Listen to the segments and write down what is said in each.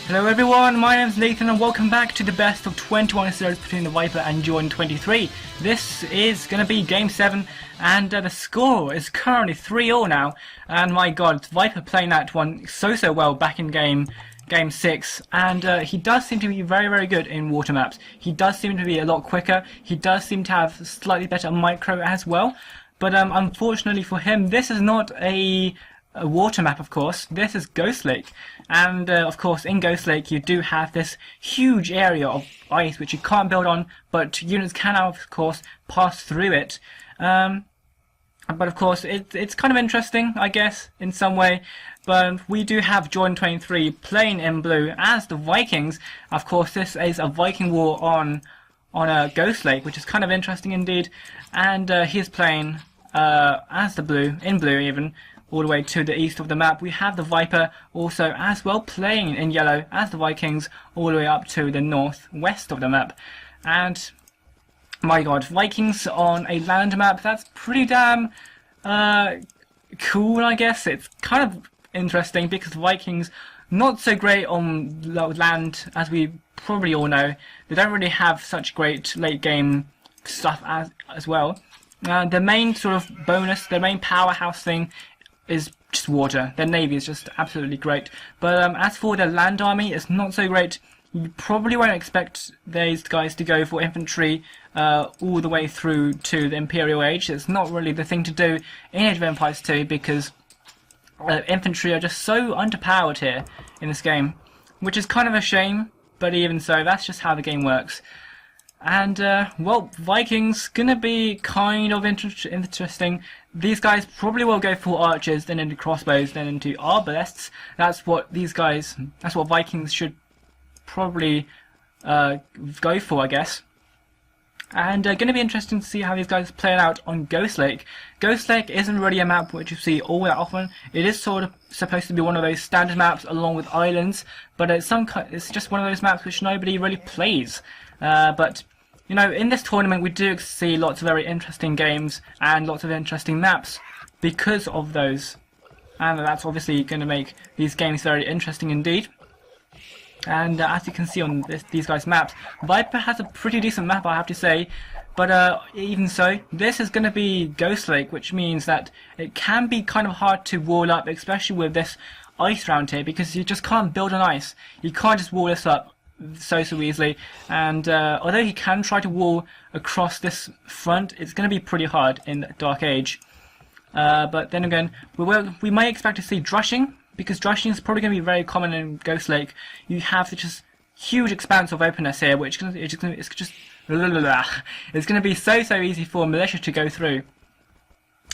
Hello everyone, my name is Nathan and welcome back to the best of 21 series between the Viper and Jordan 23. This is going to be Game 7 and the score is currently 3-all now. And my god, Viper playing that one so well back in Game 6, and he does seem to be very good in water maps. He does seem to be a lot quicker, he does seem to have slightly better micro as well. But unfortunately for him, this is not a water map, of course. This is Ghost Lake, and of course in Ghost Lake you do have this huge area of ice which you can't build on, but units can of course pass through it. But of course it's kind of interesting, I guess, in some way. But we do have Jordan 23 playing in blue as the Vikings. Of course this is a Viking war on a Ghost Lake, which is kind of interesting indeed. And he's playing as the blue, in blue even, all the way to the east of the map. We have the Viper also as well playing in yellow as the Vikings all the way up to the northwest of the map. And my god, Vikings on a land map, that's pretty damn cool, I guess. It's kind of interesting because Vikings not so great on land, as we probably all know. They don't really have such great late game stuff as well. The main sort of bonus, the main powerhouse thing is just water. Their navy is just absolutely great. But as for the land army, it's not so great. You probably won't expect these guys to go for infantry all the way through to the Imperial Age. It's not really the thing to do in Age of Empires 2 because infantry are just so underpowered here in this game, which is kind of a shame, but even so, that's just how the game works. And, well, Vikings gonna be kind of interesting. These guys probably will go for archers, then into crossbows, then into arbalests. That's what Vikings should probably go for, I guess. And gonna be interesting to see how these guys play out on Ghost Lake. Ghost Lake isn't really a map which you see all that often. It is sort of supposed to be one of those standard maps along with islands, but it's just one of those maps which nobody really plays. But you know, in this tournament we do see lots of very interesting games and lots of interesting maps because of those, and that's obviously going to make these games very interesting indeed. And as you can see on these guys' maps, Viper has a pretty decent map, I have to say. But even so, this is going to be Ghost Lake, which means that it can be kind of hard to wall up, especially with this ice around here, because you just can't build on ice. You can't just wall this up so easily. And although he can try to wall across this front, it's going to be pretty hard in Dark Age. But then again, we may expect to see drushing, because drushing is probably going to be very common in Ghost Lake. You have this huge expanse of openness here, which it's going to be so easy for militia to go through.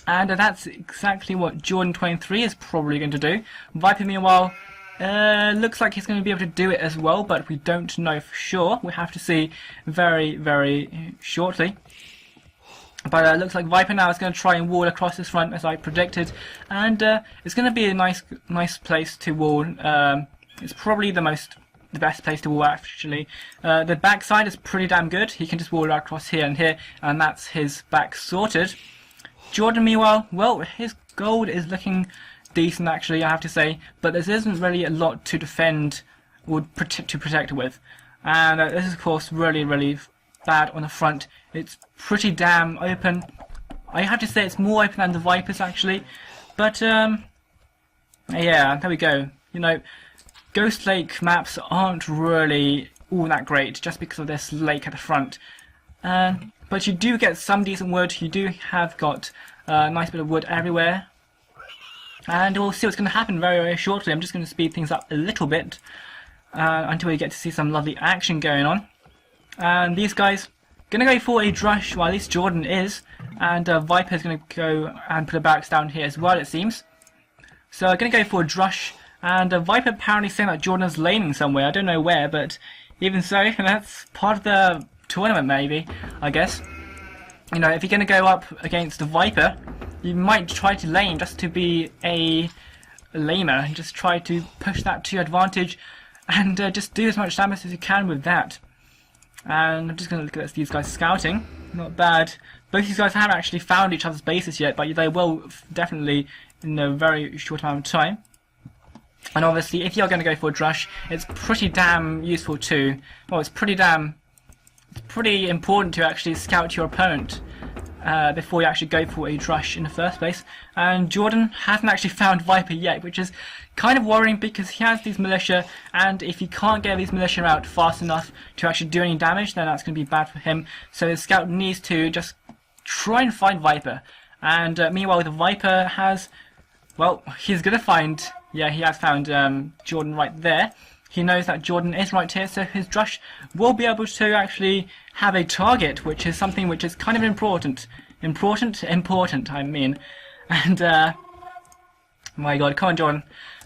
And that's exactly what Jordan 23 is probably going to do. Viper, meanwhile, looks like he's going to be able to do it as well, but we don't know for sure. We have to see very shortly. But it looks like Viper now is going to try and wall across this front as I predicted, and it's going to be a nice place to wall. It's probably the best place to wall actually. The back side is pretty damn good. He can just wall across here and here, and that's his back sorted. Jordan, meanwhile, well, his gold is looking decent actually, I have to say, but there isn't really a lot to defend or to protect with, and this is of course really bad on the front. It's pretty damn open. I have to say it's more open than the Vipers actually, but yeah, there we go. You know, Ghost Lake maps aren't really all that great just because of this lake at the front, but you do get some decent wood. You do have got a nice bit of wood everywhere, and we'll see what's going to happen very shortly. I'm just going to speed things up a little bit until we get to see some lovely action going on. And these guys gonna go for a drush, well at least Jordan is, and Viper's gonna go and put her barracks down here as well, it seems. So I'm gonna go for a drush, and Viper apparently saying that Jordan's laning somewhere, I don't know where, but even so, that's part of the tournament maybe, I guess. You know, if you're gonna go up against the Viper, you might try to lane just to be a lamer, and just try to push that to your advantage, and just do as much damage as you can with that. And I'm just going to look at these guys scouting. Not bad. Both these guys haven't actually found each other's bases yet, but they will definitely in a very short amount of time. And obviously, if you're going to go for a drush, it's pretty damn useful too. Well, it's pretty important to actually scout your opponent before you actually go for a drush in the first place. And Jordan hasn't actually found Viper yet, which is kind of worrying because he has these militia, and if he can't get these militia out fast enough to actually do any damage, then that's going to be bad for him. So his scout needs to just try and find Viper. And meanwhile, the Viper has, well, he's going to find, yeah, he has found Jordan right there. He knows that Jordan is right here, so his drush will be able to actually have a target, which is something which is kind of important. Important, I mean. And, my god, come on, Jordan.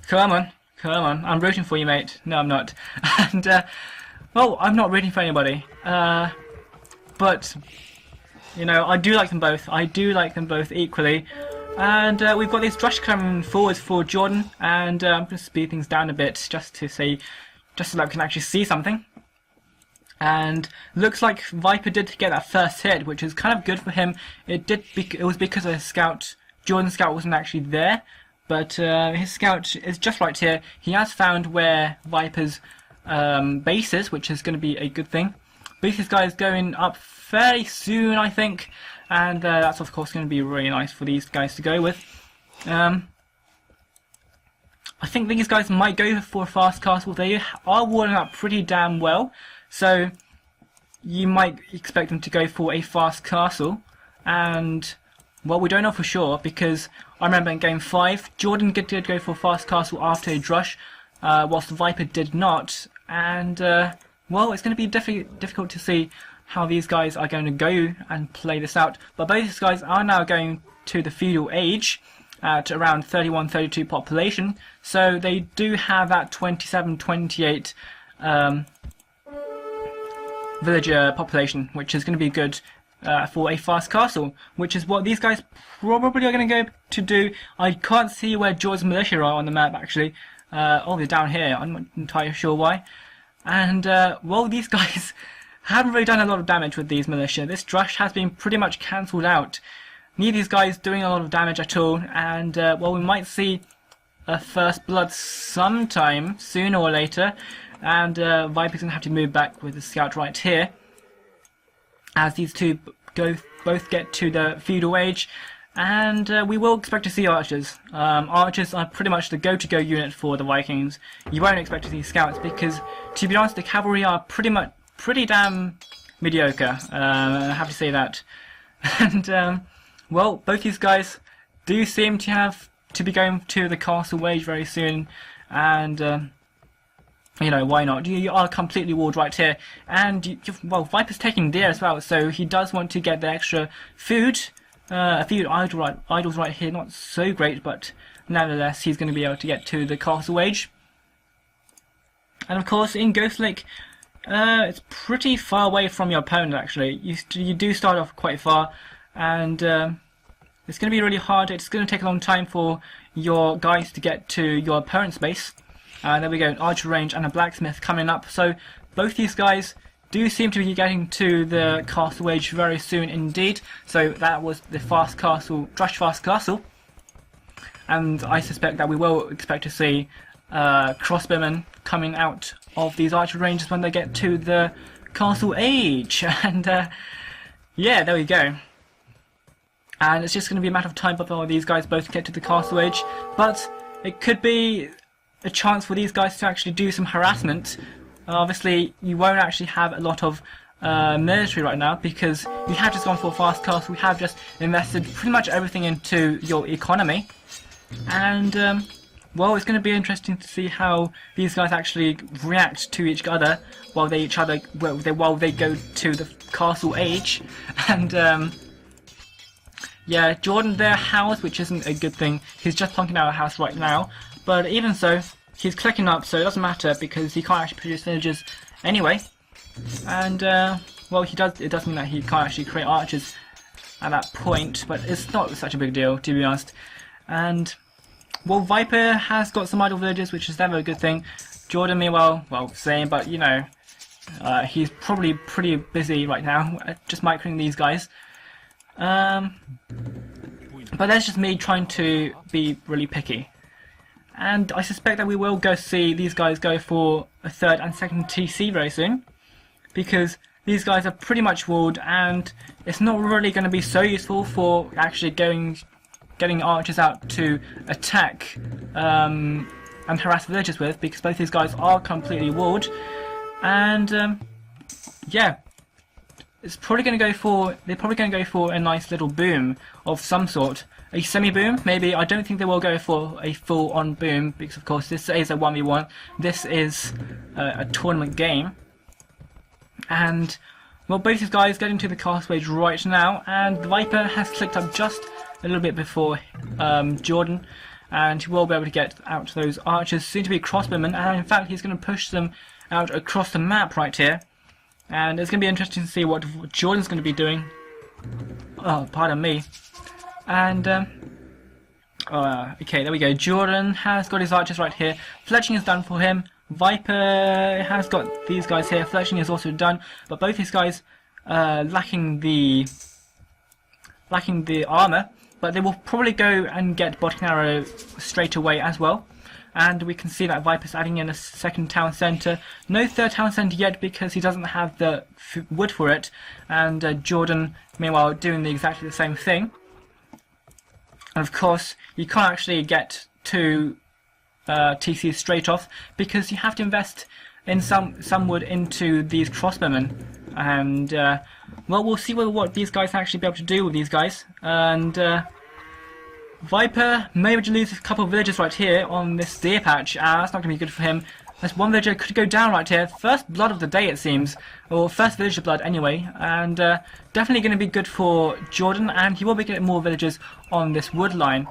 Come on, I'm rooting for you, mate. No, I'm not. And, well, I'm not rooting for anybody. But, you know, I do like them both. I do like them both equally. And we've got this drush coming forwards for Jordan, and I'm going to speed things down a bit just so that we can actually see something. And looks like Viper did get that first hit, which is kind of good for him. It was because of his scout. Jordan's scout wasn't actually there, but his scout is just right here. He has found where Viper's base is, which is going to be a good thing. Both these guys going up fairly soon, I think. And that's of course going to be really nice for these guys to go with. I think these guys might go for a fast castle. They are warding up pretty damn well, so you might expect them to go for a fast castle. And well, we don't know for sure, because I remember in game 5, Jordan did go for a fast castle after a drush, whilst the Viper did not. And well, it's going to be difficult to see how these guys are going to go and play this out. But both these guys are now going to the feudal age at around 31-32 population, so they do have that 27-28 villager population, which is going to be good for a fast castle, which is what these guys probably are going to go to do. I can't see where Jordan's militia are on the map actually. Oh, they're down here. I'm not entirely sure why. And well, these guys haven't really done a lot of damage with these militia. This drush has been pretty much cancelled out. Neither of these guys doing a lot of damage at all, and well, we might see a first blood sometime, sooner or later, and Viper's going to have to move back with the scout right here, as these two both get to the feudal age, and we will expect to see archers. Archers are pretty much the go-to-go unit for the Vikings. You won't expect to see scouts, because, to be honest, the cavalry are pretty damn mediocre, I have to say that. And well, both these guys do seem to be going to the castle age very soon, and you know, why not? You are completely walled right here, and well, Viper's taking deer as well, so he does want to get the extra food. A few idols right here, not so great, but nevertheless, he's going to be able to get to the castle age. And of course, in Ghost Lake, it's pretty far away from your opponent actually. You do start off quite far, and it's going to be really hard. It's going to take a long time for your guys to get to your opponent's base. There we go, an archer range and a blacksmith coming up. So both these guys do seem to be getting to the castle age very soon indeed. So that was the fast castle, drush fast castle. And I suspect that we will expect to see crossbowmen coming out of these archer ranges when they get to the castle age. And yeah, there we go. And it's just going to be a matter of time before these guys both get to the castle age. But it could be a chance for these guys to actually do some harassment. Obviously, you won't actually have a lot of military right now, because you have just gone for a fast castle. We have just invested pretty much everything into your economy. And well, it's going to be interesting to see how these guys actually react to each other while they go to the castle age. And yeah, Jordan, their house, which isn't a good thing. He's just plonking out a house right now, but even so, he's clicking up, so it doesn't matter because he can't actually produce villagers anyway. And well, it does mean that he can't actually create archers at that point, but it's not such a big deal, to be honest. And well, Viper has got some idle villagers, which is never a good thing. Jordan, meanwhile, well, same, but you know, he's probably pretty busy right now, just microing these guys. But that's just me trying to be really picky. and I suspect that we will go see these guys go for a third and second TC very soon, because these guys are pretty much walled, and it's not really going to be so useful for actually getting archers out to attack and harass villagers with, because both these guys are completely walled. And yeah, it's probably going to go for, they're probably going to go for a nice little boom of some sort. A semi-boom, maybe. I don't think they will go for a full-on boom, because of course this is a 1v1. This is a tournament game. And, well, both these guys get into the castways right now, and the Viper has clicked up just a little bit before Jordan, and he will be able to get out to those archers, soon to be crossbowmen, and in fact he's going to push them out across the map right here. And it's going to be interesting to see what Jordan's going to be doing. Oh, pardon me. And, okay, there we go. Jordan has got his archers right here. Fletching is done for him. Viper has got these guys here. Fletching is also done. But both these guys lacking the armor. But they will probably go and get Botting Arrow straight away as well. And we can see that Viper's adding in a second town centre. No third town centre yet, because he doesn't have the wood for it. And Jordan, meanwhile, doing exactly the same thing. And of course, you can't actually get to TC straight off, because you have to invest in some wood into these crossbowmen. And well, we'll see what these guys actually be able to do with these guys. And Viper may be able to lose a couple of villagers right here on this deer patch. That's not going to be good for him. This one villager could go down right here. First blood of the day, it seems. Or first villager blood, anyway. And definitely going to be good for Jordan. And he will be getting more villagers on this wood line.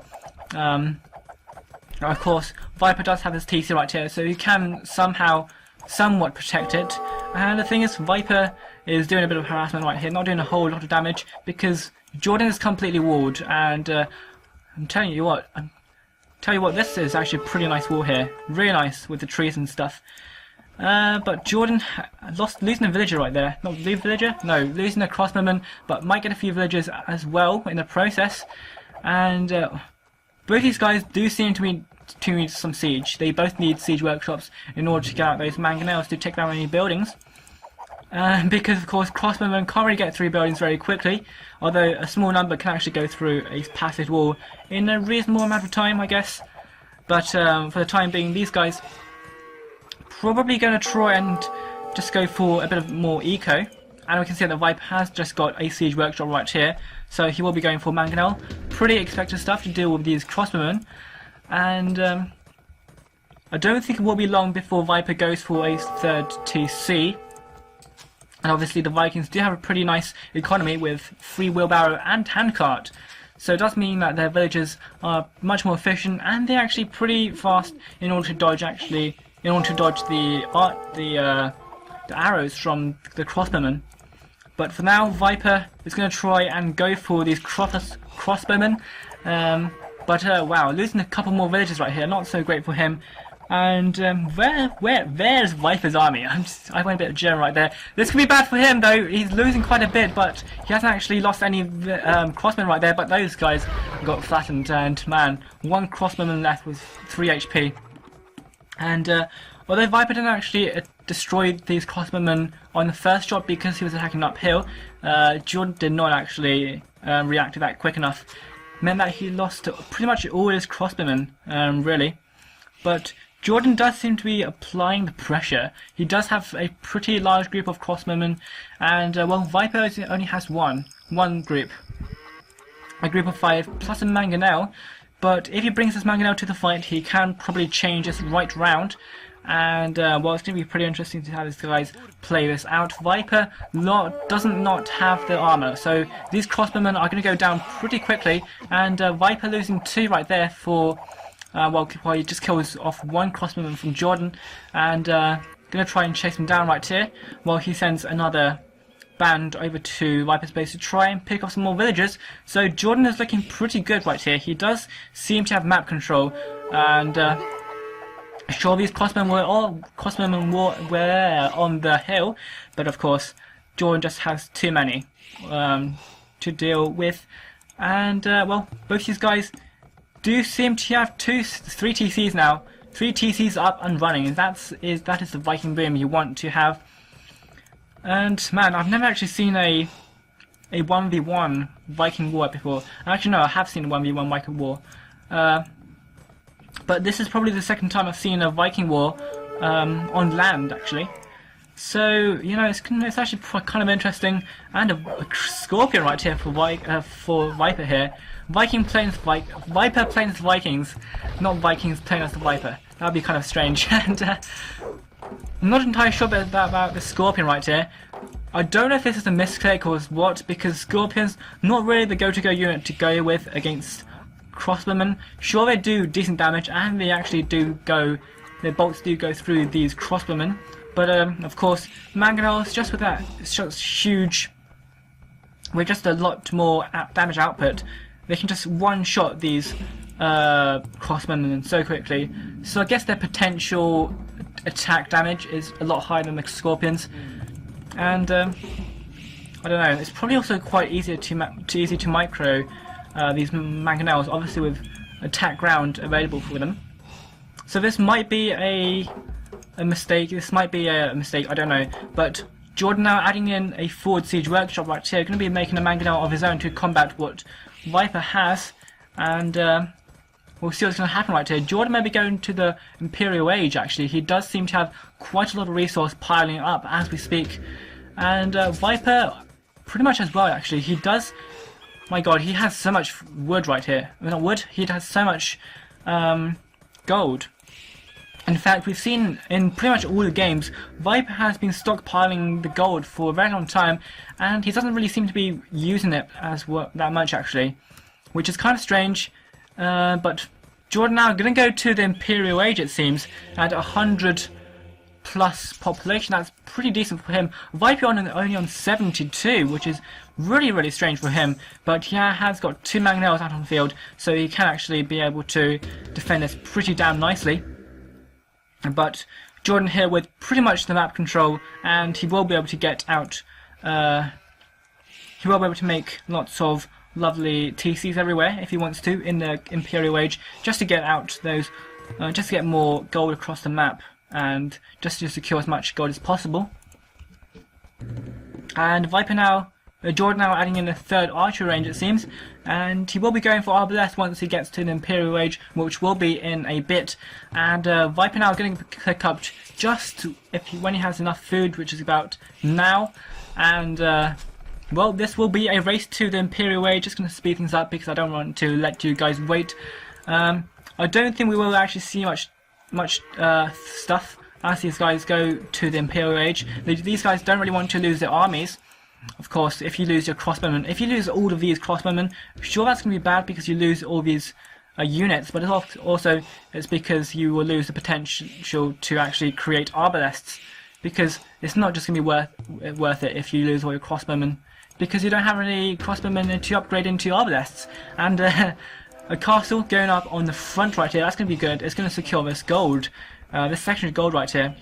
Of course, Viper does have his TC right here, so he can somehow, somewhat protect it. And the thing is, Viper is doing a bit of harassment right here. Not doing a whole lot of damage, because Jordan is completely walled. And I'm telling you what... this is actually a pretty nice wall here. Really nice with the trees and stuff. But Jordan losing a villager right there. Not losing a villager? No, losing a crossbowman, but might get a few villagers as well in the process. And both these guys do seem to need some siege. They both need siege workshops in order to get out those mangonels to take down any buildings. Because of course crossbowmen can't really get through buildings very quickly, although a small number can actually go through a passage wall in a reasonable amount of time, I guess. But for the time being, these guys probably going to try and just go for a bit of more eco. And we can see that the Viper has just got a siege workshop right here, so he will be going for mangonel. Pretty expected stuff to deal with these crossbowmen. And I don't think it will be long before Viper goes for a third TC. And obviously the Vikings do have a pretty nice economy with free wheelbarrow and handcart. So it does mean that their villagers are much more efficient, and they're actually pretty fast in order to dodge the arrows from the crossbowmen. But for now, Viper is going to try and go for these crossbowmen. Wow, losing a couple more villagers right here, not so great for him. And where's Viper's army? I went a bit of German right there. This could be bad for him though. He's losing quite a bit, but he hasn't actually lost any crossmen right there. But those guys got flattened, and man, one crossbowman left with 3 HP. And although Viper didn't actually destroy these crossbowmen on the first shot because he was attacking uphill, Jordan did not actually react to that quick enough. Meant that he lost pretty much all his crossbowmen, really. But Jordan does seem to be applying the pressure. He does have a pretty large group of crossbowmen, and well, Viper only has one group. A group of 5 plus a mangonel, but if he brings this mangonel to the fight, he can probably change this right round. And well, it's going to be pretty interesting to have these guys play this out. Viper doesn't not have the armor, so these crossbowmen are going to go down pretty quickly, and Viper losing 2 right there for... well, he just kills off 1 crossbowman from Jordan, and going to try and chase him down right here, while he sends another band over to Viper's base to try and pick off some more villagers. So Jordan is looking pretty good right here. He does seem to have map control, and sure, these crossbowmen were on the hill, but of course Jordan just has too many to deal with. And well, both these guys do seem to have three TCs now. 3 TCs up and running, and that is the Viking boom you want to have. And man, I've never actually seen a 1v1 Viking war before. Actually no, I have seen a 1v1 Viking war. But this is probably the second time I've seen a Viking war on land, actually. So, you know, it's actually kind of interesting, and a Scorpion right here for Viper here. Viper playing as Vikings, not Vikings playing as the Viper. That would be kind of strange. And I'm not entirely sure about the Scorpion right here. I don't know if this is a misclick or what, because Scorpion's not really the go-to-go unit to go with against crossbowmen. Sure, they do decent damage, and they actually do go, their bolts do go through these crossbowmen. But of course, mangonels, just with that huge, with just a lot more damage output, they can just one-shot these crossbowmen so quickly. So I guess their potential attack damage is a lot higher than the Scorpions. And I don't know, it's probably also quite easy to micro these mangonels, obviously with attack ground available for them. So this might be a mistake. This might be a mistake. I don't know. But Jordan now adding in a forward siege workshop right here, going to be making a mangonel of his own to combat what Viper has, and we'll see what's going to happen right here. Jordan may be going to the Imperial Age. Actually, he does seem to have quite a lot of resource piling up as we speak, and Viper pretty much as well. Actually, he does. My God, he has so much wood right here. Not wood. He has so much gold. In fact, we've seen in pretty much all the games, Viper has been stockpiling the gold for a very long time, and he doesn't really seem to be using it that much actually, which is kind of strange. But Jordan now going to go to the Imperial Age, it seems, at 100 plus population. That's pretty decent for him. Viper only on 72, which is really strange for him. But he has got 2 mangonels out on the field, so he can actually be able to defend this pretty damn nicely. But Jordan here with pretty much the map control, and he will be able to get out, he will be able to make lots of lovely TCs everywhere if he wants to in the Imperial Age, just to get out those, just to get more gold across the map, and just to secure as much gold as possible. And Viper now, Jordan now adding in a 3rd archer range, it seems, and he will be going for arbalest once he gets to the Imperial Age, which will be in a bit. And Viper now getting pick up just when he has enough food, which is about now. And well, this will be a race to the Imperial Age. Just going to speed things up because I don't want to let you guys wait. I don't think we will actually see much stuff as these guys go to the Imperial Age. These guys don't really want to lose their armies. Of course, if you lose your crossbowmen, if you lose all of these crossbowmen, sure, that's going to be bad because you lose all these units, but it's because you will lose the potential to actually create arbalests, because it's not just going to be worth it if you lose all your crossbowmen, because you don't have any crossbowmen to upgrade into arbalests. And a castle going up on the front right here, that's going to be good. It's going to secure this gold, this section of gold right here.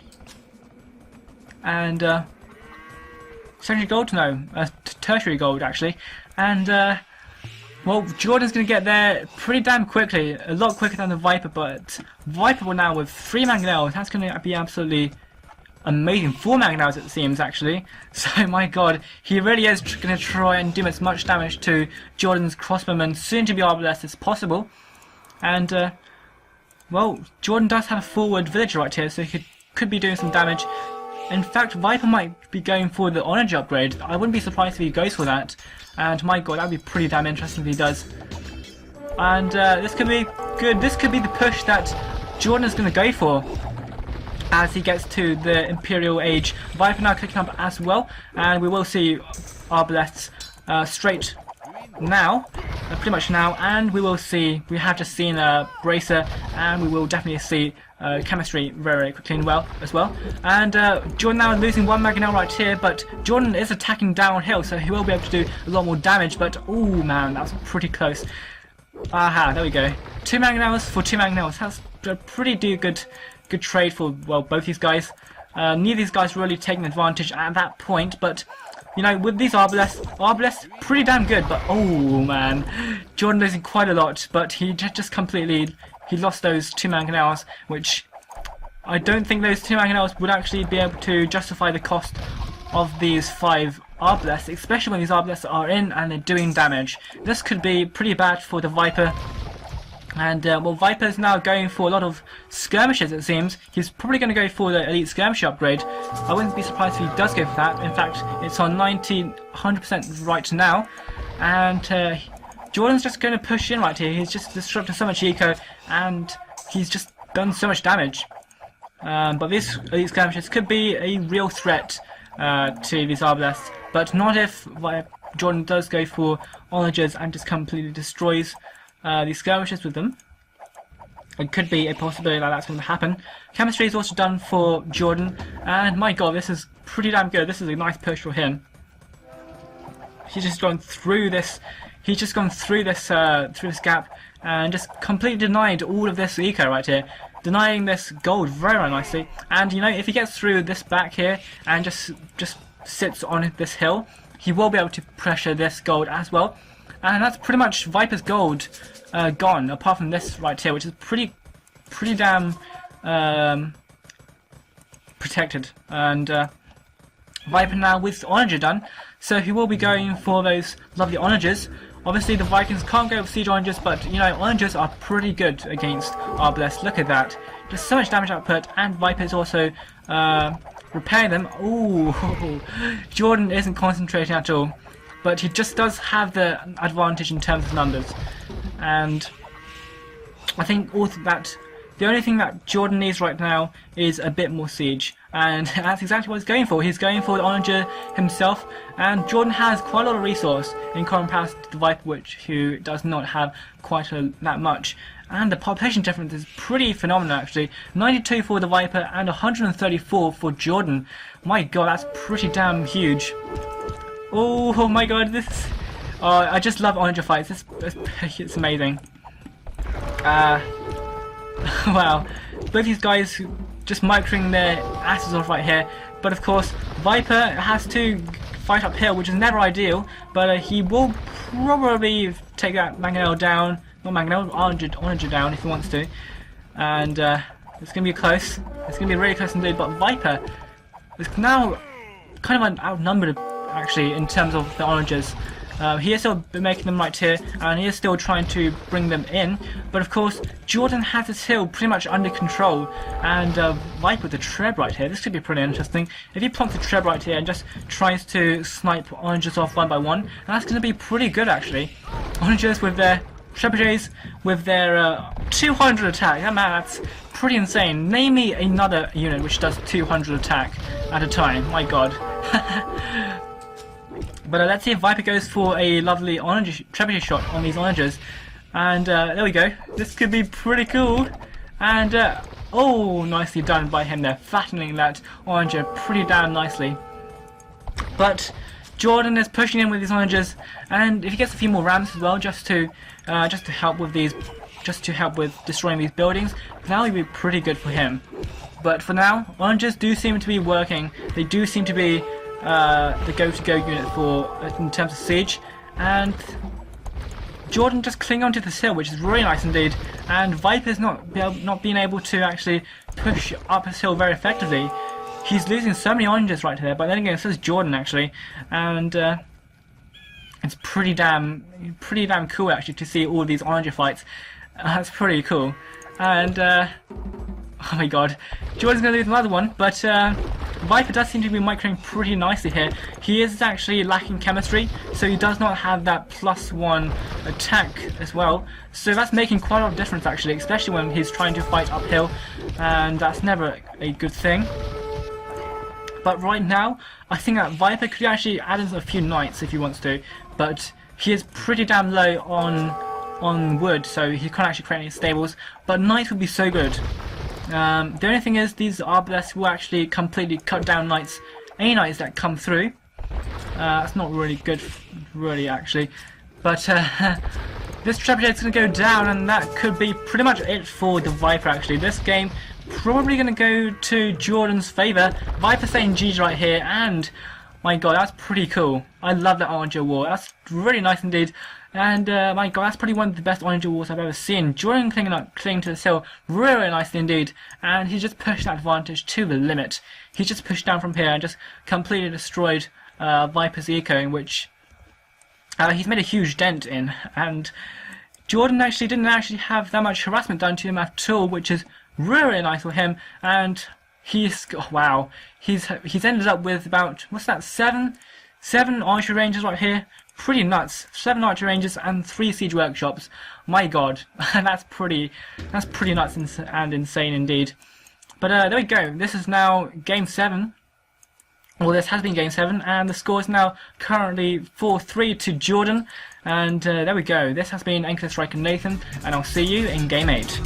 And secondary gold? No, tertiary gold actually. And well, Jordan's going to get there pretty damn quickly, a lot quicker than the Viper, but Viper will now with 3 mangonels. That's going to be absolutely amazing. 4 mangonels it seems actually. So my God, he really is going to try and do as much damage to Jordan's crossbowmen, soon to be arbalest, as possible. And well, Jordan does have a forward villager right here, so he could be doing some damage. In fact, Viper might be going for the energy upgrade. I wouldn't be surprised if he goes for that. And my God, that would be pretty damn interesting if he does. And this could be good. This could be the push that Jordan is going to go for as he gets to the Imperial Age. Viper now clicking up as well, and we will see arbalests straight now, pretty much now, and we will see, we have just seen a bracer, and we will definitely see chemistry very quickly and as well. And Jordan now losing 1 mangonel right here, but Jordan is attacking downhill, so he will be able to do a lot more damage. But oh man, that was pretty close. Aha, there we go. 2 mangonels for 2 mangonels. That's a pretty good trade for, well, both these guys. Neither of these guys really taking advantage at that point, but you know, with these Arbalests pretty damn good, but oh man, Jordan losing quite a lot, but he just completely, he lost those 2 mangonels, which I don't think those 2 mangonels would actually be able to justify the cost of these 5 Arbalests, especially when these Arbalests are in and they're doing damage. This could be pretty bad for the Viper. And, well, Viper's now going for a lot of skirmishes, it seems. He's probably going to go for the Elite Skirmisher upgrade. I wouldn't be surprised if he does go for that. In fact, it's on 100% right now. And Jordan's just going to push in right here. He's just disrupted so much eco, and he's just done so much damage. But these Elite Skirmishers could be a real threat to these Arbalests. But not if Jordan does go for Onagers and just completely destroys these skirmishes with them. It could be a possibility that that's going to happen. Chemistry is also done for Jordan, and my god, this is pretty damn good. This is a nice push for him. He's just gone through this. He's just gone through this gap and just completely denied all of this eco right here, denying this gold very, very nicely. And you know, if he gets through this back here and just sits on this hill, he will be able to pressure this gold as well. And that's pretty much Viper's gold gone, apart from this right here, which is pretty damn protected. And Viper now with Onager done, so he will be going for those lovely Onagers. Obviously the Vikings can't go with Siege Onagers, but you know, Onagers are pretty good against Arbalests. Look at that. Just so much damage output, and Viper is also repairing them. Ooh, Jordan isn't concentrating at all. But he just does have the advantage in terms of numbers, and I think also that the only thing that Jordan needs right now is a bit more siege, and that's exactly what he's going for. He's going for the Onager himself, and Jordan has quite a lot of resource in comparison to the Viper, who does not have quite that much. And the population difference is pretty phenomenal actually. 92 for the Viper and 134 for Jordan. My god, that's pretty damn huge. Oh my god, this... I just love Onager fights, it's amazing. Wow, both these guys just microing their asses off right here. But of course, Viper has to fight uphill, which is never ideal. But he will probably take that Mangonel down, not Mangonel, Onager down if he wants to. And it's going to be close, it's going to be really close indeed. But Viper is now kind of outnumbered actually in terms of the Onagers. He is still making them right here, and he is still trying to bring them in, but of course Jordan has his hill pretty much under control, and Viper with the Treb right here. This could be pretty interesting. If he plonks the Treb right here and just tries to snipe Onagers off one by one, and that's going to be pretty good actually. Onagers with their Trebuchets with their 200 attack, man, that's pretty insane. Name me another unit which does 200 attack at a time, my god. But let's see if Viper goes for a lovely Trebuchet shot on these Onagers. And there we go. This could be pretty cool. And oh, nicely done by him there, fattening that Onager pretty damn nicely. But Jordan is pushing in with these Onagers, and if he gets a few more rams as well, just to help with these, just to help with destroying these buildings, that would be pretty good for him. But for now, Onagers do seem to be working. They do seem to be the go-to-go unit for in terms of siege, and Jordan just cling onto this hill, which is really nice indeed. And Viper's not being able to actually push up this hill very effectively. He's losing so many Onagers right there, but then again, so is Jordan actually, and it's pretty damn cool actually to see all these Onager fights. That's pretty cool, and oh my god, Jordan's going to lose another one, but Viper does seem to be microing pretty nicely here. He is actually lacking chemistry, so he does not have that +1 attack as well. So that's making quite a lot of difference actually, especially when he's trying to fight uphill, and that's never a good thing. But right now, I think that Viper could actually add in a few knights if he wants to, but he is pretty damn low on wood, so he can't actually create any stables, but knights would be so good. The only thing is, these Arbalests will actually completely cut down knights, any knights that come through. That's not really good, really, actually. But this Trebuchet's going to go down, and that could be pretty much it for the Viper, actually. This game probably going to go to Jordan's favour. Viper saying GG right here, and My god, that's pretty cool. I love that Orange War. That's really nice indeed. And my god, that's probably one of the best Orange Wars I've ever seen. Jordan clinging to the sill, really nice indeed. And he just pushed that advantage to the limit. He just pushed down from here and just completely destroyed Viper's eco, in which he's made a huge dent in. And Jordan actually didn't have that much harassment done to him at all, which is really nice for him. And he's ended up with about, what's that, seven archery ranges right here. Pretty nuts. 7 archery ranges and 3 siege workshops. My god, that's pretty nuts and insane indeed. But there we go. This is now game 7. Well, this has been game 7, and the score is now currently 4-3 to Jordan. And there we go. This has been NKZStryker Nathan, and I'll see you in game 8.